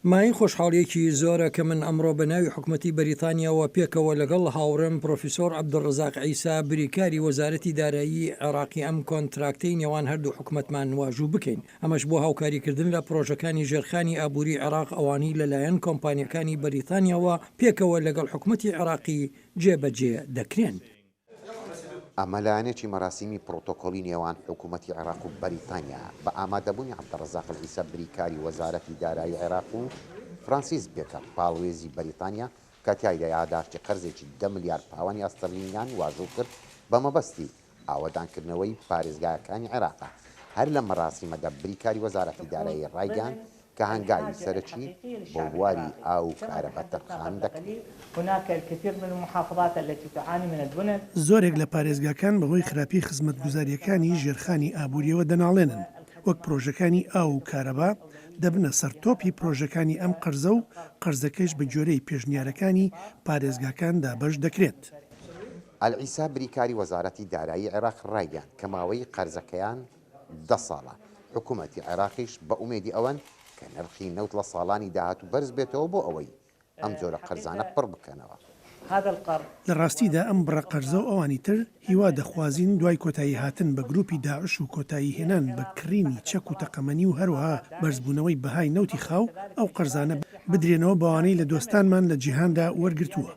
مای خۆشحاڵیەکی زۆرە کە من ئەمڕۆ بە ناوی حکوومەتی بەریتانیاوە پێکەوە لەگەڵ هاوڕێم پرۆفیسۆر عەبدوڕەزاق عیسا بریکاری وەزارەتی دارایی عێراقی ئەم کۆنتراکتەی نێوان هەردوو حکوومەتمان واژوو بکەین. ئەمەش بۆ هاوکاریکردن لە پرۆژەکانی ژێرخانی ئابووری عێراق ئەوانەی لەلایەن کۆمپانیەکانی بەریتانیاوە پێکەوە لەگەڵ حکوومەتی عێراقی جێبەجێ دەکرێن. ئەمە لایەنێکی مەراسیمی پرۆتۆکۆلی نێوان حکوومەتی عێراق و بەریتانیا بە ئامادەبوونی عەبدوڕەزاق عیسا بریکاری وەزارەتی دارایی عێراق و فرانسیس بێکەر پاڵوێزی بەریتانیا کە تیایدا یاداشتی قەرزێکی 10 ملیار پاوەنی ئەستەرلینیان واژوو کرد بە مەبەستی ئاوەدانکردنەوەی پارێزگایەکانی عێراقا. هەر لە مەراسیمەدا بریکاری وەزارەتی دارایی ڕایگەیاند کە هەنگاوی سەرەکی بۆ بواری ئاو و کارەبا تەرخان دەکرێت. زۆرێک لە پارێزگاکان بەهۆی خراپی خزمەتگوزاریەکانی ژێرخانی ئابووریەوە دەناڵێنن، وەک پرۆژەکانی ئاو و کارەبا دەبنە سەرتۆپی پرۆژەکانی ئەم قەرزە و قەرزەکەش بە جۆرەی پێشنیارەکانی پارێزگاکاندا بەش دەکرێت. ئەلعیسا بریکاری وەزارەتی دارایی عێراق ڕایگەیاند کە ماوەی قەرزەکەیان 10 ساڵە. حکوومەتی عێراقیش بە ئومێدی ئەوەن کە نرخی نەوت لە ساڵانی داهاتوو بەرز بێتەوە بۆ ئەوەی ئەم جۆرە قەرزانە پڕ بکەنەوە. لە ڕاستیدا ئەم بڕە قەرزە و ئەوانی تر هیوا دەخوازین دوای کۆتایی هاتن بە گروپی داعش و کۆتایی هێنان بە کڕینی چەک و تەقەمەنی و هەروەها بەرزبوونەوەی بەهای نەوتی خاو ئەو قەرزانە بدرێنەوە بەوانەی لە دۆستانمان لە جیهاندا وەرگرتووە.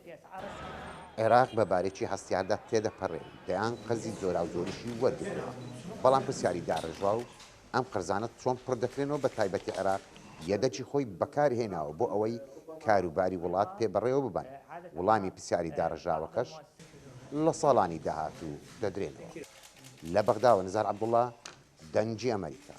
عێراق بەبارێکی هەستیاردا تێدەپەڕێن دەیان قەرزی زۆرا و زۆریشی وەرگرتەوە، بەڵام پرسیاری داڕژوا و ئەم قەرزانە چۆن پڕ دەکرێنەوە بە تایبەتی عێراق یەدەکی خۆی بەکارهێناوە بۆ ئەوەی کاروباری وڵات پێبڕێوە ببن. وڵامی پرسیاری داڕژاوەکەش لە ساڵانی داهاتوو دەدرێنەوە. لە بەغداوە نزار عەبدوڵڵا، دەنگی ئەمریکا.